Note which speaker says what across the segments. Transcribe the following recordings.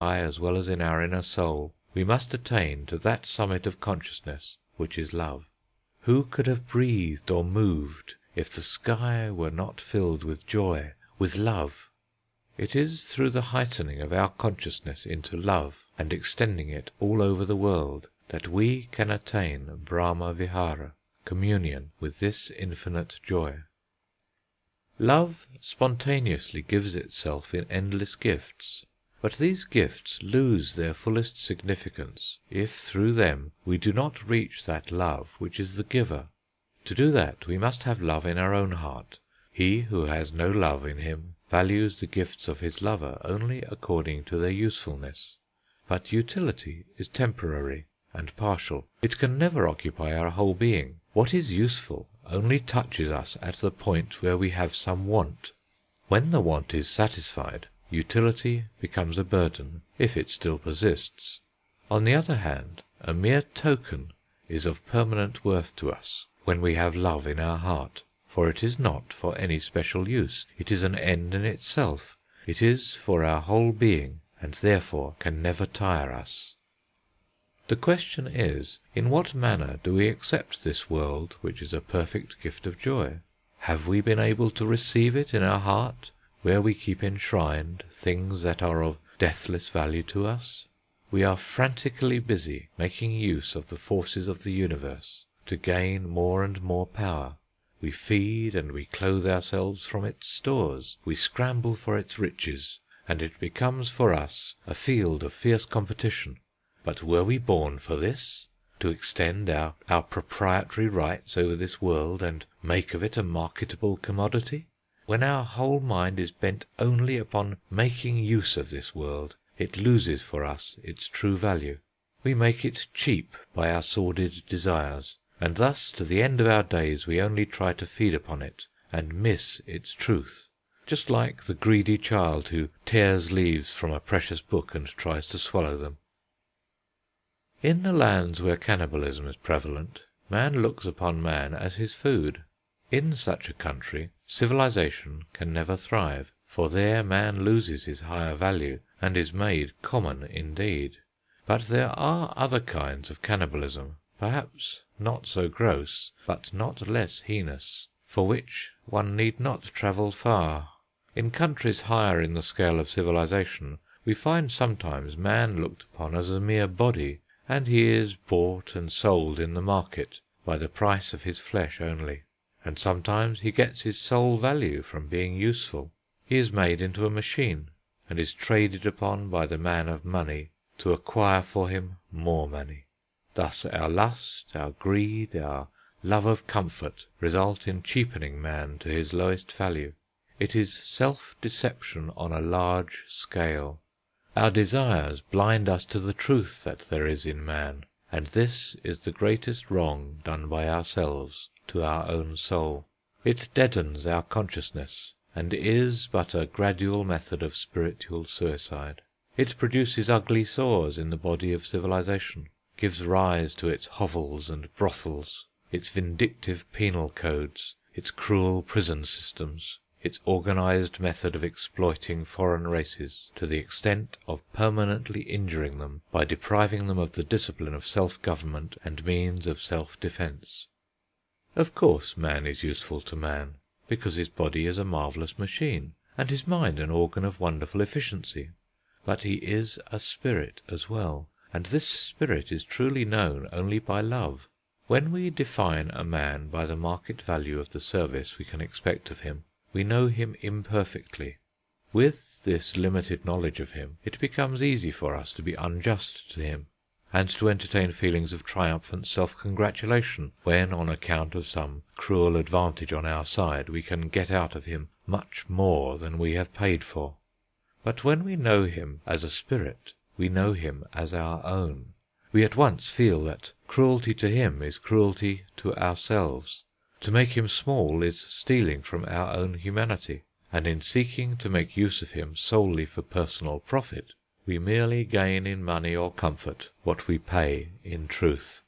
Speaker 1: as well as in our inner soul, we must attain to that summit of consciousness which is love. Who could have breathed or moved if the sky were not filled with joy, with love? It is through the heightening of our consciousness into love, and extending it all over the world, that we can attain Brahma Vihara, communion with this infinite joy. Love spontaneously gives itself in endless gifts, but these gifts lose their fullest significance if through them we do not reach that love which is the giver. To do that we must have love in our own heart. He who has no love in him values the gifts of his lover only according to their usefulness. But utility is temporary and partial. It can never occupy our whole being. What is useful only touches us at the point where we have some want. When the want is satisfied, utility becomes a burden, if it still persists. On the other hand, a mere token is of permanent worth to us when we have love in our heart, for it is not for any special use. It is an end in itself. It is for our whole being, and therefore can never tire us. The question is, in what manner do we accept this world which is a perfect gift of joy? Have we been able to receive it in our heart, where we keep enshrined things that are of deathless value to us? We are frantically busy making use of the forces of the universe to gain more and more power. We feed and we clothe ourselves from its stores. We scramble for its riches, and it becomes for us a field of fierce competition. But were we born for this? To extend our proprietary rights over this world and make of it a marketable commodity? When our whole mind is bent only upon making use of this world, it loses for us its true value. We make it cheap by our sordid desires, and thus to the end of our days we only try to feed upon it, and miss its truth, just like the greedy child who tears leaves from a precious book and tries to swallow them. In the lands where cannibalism is prevalent, man looks upon man as his food. In such a country, civilization can never thrive, for there man loses his higher value, and is made common indeed. But there are other kinds of cannibalism, perhaps not so gross, but not less heinous, for which one need not travel far. In countries higher in the scale of civilization, we find sometimes man looked upon as a mere body, and he is bought and sold in the market by the price of his flesh only. And sometimes he gets his sole value from being useful. He is made into a machine, and is traded upon by the man of money to acquire for him more money. Thus our lust, our greed, our love of comfort result in cheapening man to his lowest value. It is self-deception on a large scale. Our desires blind us to the truth that there is in man, and this is the greatest wrong done by ourselves to our own soul. It deadens our consciousness, and is but a gradual method of spiritual suicide. It produces ugly sores in the body of civilization, gives rise to its hovels and brothels, its vindictive penal codes, its cruel prison systems, its organized method of exploiting foreign races to the extent of permanently injuring them by depriving them of the discipline of self-government and means of self-defense. Of course man is useful to man, because his body is a marvellous machine, and his mind an organ of wonderful efficiency. But he is a spirit as well, and this spirit is truly known only by love. When we define a man by the market value of the service we can expect of him, we know him imperfectly. With this limited knowledge of him, it becomes easy for us to be unjust to him, and to entertain feelings of triumphant self-congratulation when, on account of some cruel advantage on our side, we can get out of him much more than we have paid for. But when we know him as a spirit, we know him as our own. We at once feel that cruelty to him is cruelty to ourselves. To make him small is stealing from our own humanity, and in seeking to make use of him solely for personal profit, we merely gain in money or comfort what we pay in truth.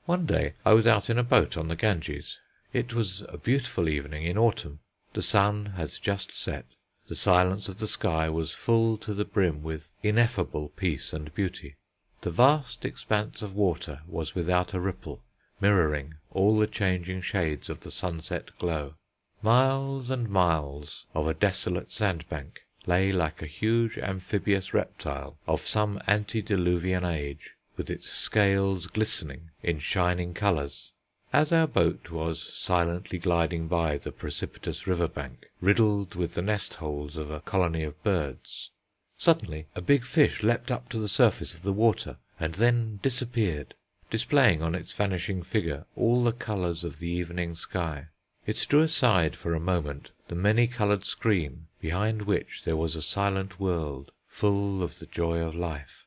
Speaker 1: One day I was out in a boat on the Ganges. It was a beautiful evening in autumn. The sun had just set. The silence of the sky was full to the brim with ineffable peace and beauty. The vast expanse of water was without a ripple, mirroring all the changing shades of the sunset glow. Miles and miles of a desolate sandbank lay like a huge amphibious reptile of some antediluvian age, with its scales glistening in shining colours. As our boat was silently gliding by the precipitous river bank, riddled with the nest holes of a colony of birds, suddenly a big fish leapt up to the surface of the water, and then disappeared, displaying on its vanishing figure all the colours of the evening sky. It drew aside for a moment the many-coloured screen, behind which there was a silent world, full of the joy of life.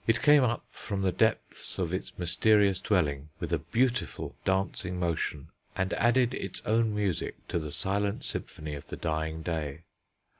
Speaker 1: It came up from the depths of its mysterious dwelling with a beautiful dancing motion, and added its own music to the silent symphony of the dying day.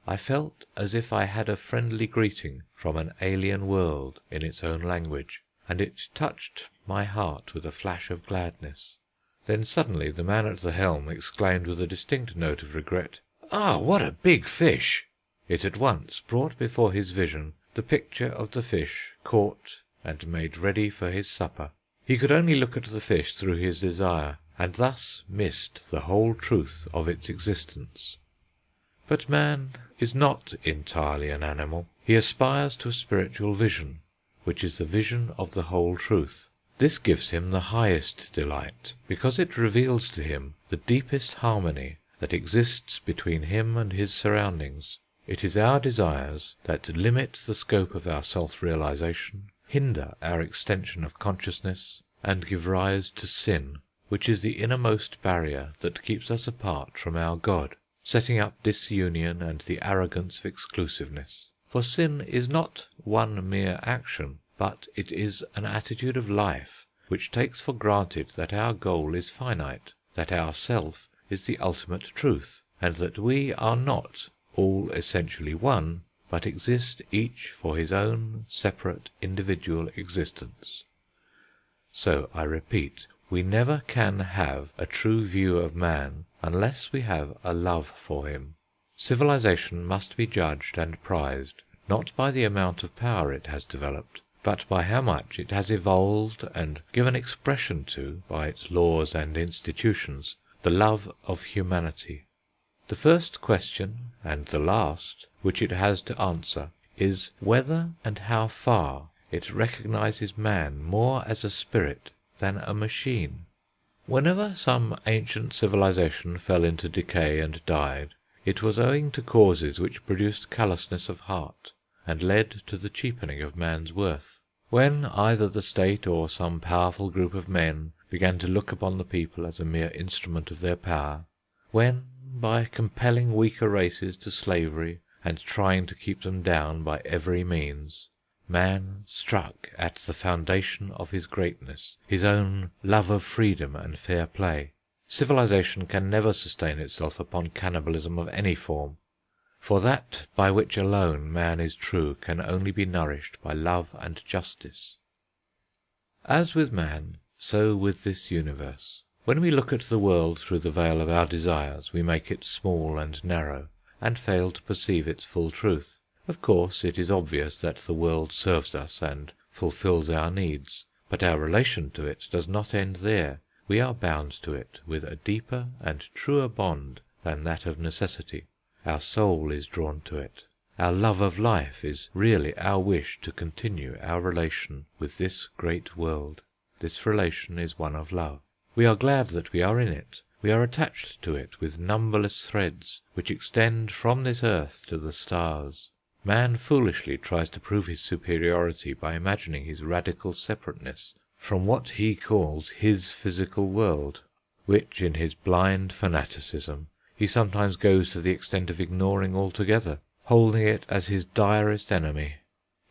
Speaker 1: I felt as if I had a friendly greeting from an alien world in its own language, and it touched my heart with a flash of gladness. Then suddenly the man at the helm exclaimed with a distinct note of regret, "Ah, what a big fish!" It at once brought before his vision the picture of the fish caught and made ready for his supper. He could only look at the fish through his desire, and thus missed the whole truth of its existence. But man is not entirely an animal. He aspires to a spiritual vision, which is the vision of the whole truth. This gives him the highest delight, because it reveals to him the deepest harmony that exists between him and his surroundings. It is our desires that limit the scope of our self-realization, hinder our extension of consciousness, and give rise to sin, which is the innermost barrier that keeps us apart from our God, setting up disunion and the arrogance of exclusiveness. For sin is not one mere action, but it is an attitude of life which takes for granted that our goal is finite, that our self is the ultimate truth, and that we are not all essentially one, but exist each for his own separate individual existence. So, I repeat, we never can have a true view of man unless we have a love for him. Civilization must be judged and prized, not by the amount of power it has developed, but by how much it has evolved and given expression to, by its laws and institutions, the love of humanity. The first question, and the last, which it has to answer, is whether and how far it recognizes man more as a spirit than a machine. Whenever some ancient civilization fell into decay and died, it was owing to causes which produced callousness of heart, and led to the cheapening of man's worth. When either the state or some powerful group of men began to look upon the people as a mere instrument of their power, when, by compelling weaker races to slavery and trying to keep them down by every means, man struck at the foundation of his greatness, his own love of freedom and fair play. Civilization can never sustain itself upon cannibalism of any form, for that by which alone man is true can only be nourished by love and justice. As with man, so with this universe. When we look at the world through the veil of our desires, we make it small and narrow, and fail to perceive its full truth. Of course, it is obvious that the world serves us and fulfills our needs, but our relation to it does not end there. We are bound to it with a deeper and truer bond than that of necessity. Our soul is drawn to it. Our love of life is really our wish to continue our relation with this great world. This relation is one of love. We are glad that we are in it. We are attached to it with numberless threads which extend from this earth to the stars. Man foolishly tries to prove his superiority by imagining his radical separateness from what he calls his physical world, which, in his blind fanaticism, he sometimes goes to the extent of ignoring altogether, holding it as his direst enemy.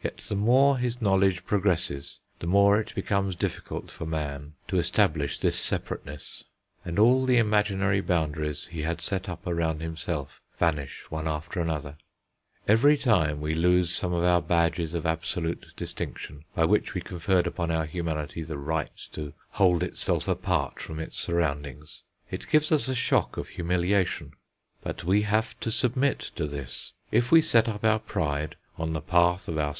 Speaker 1: Yet the more his knowledge progresses, the more it becomes difficult for man to establish this separateness, and all the imaginary boundaries he had set up around himself vanish one after another. Every time we lose some of our badges of absolute distinction, by which we conferred upon our humanity the right to hold itself apart from its surroundings, it gives us a shock of humiliation. But we have to submit to this. If we set up our pride on the path of our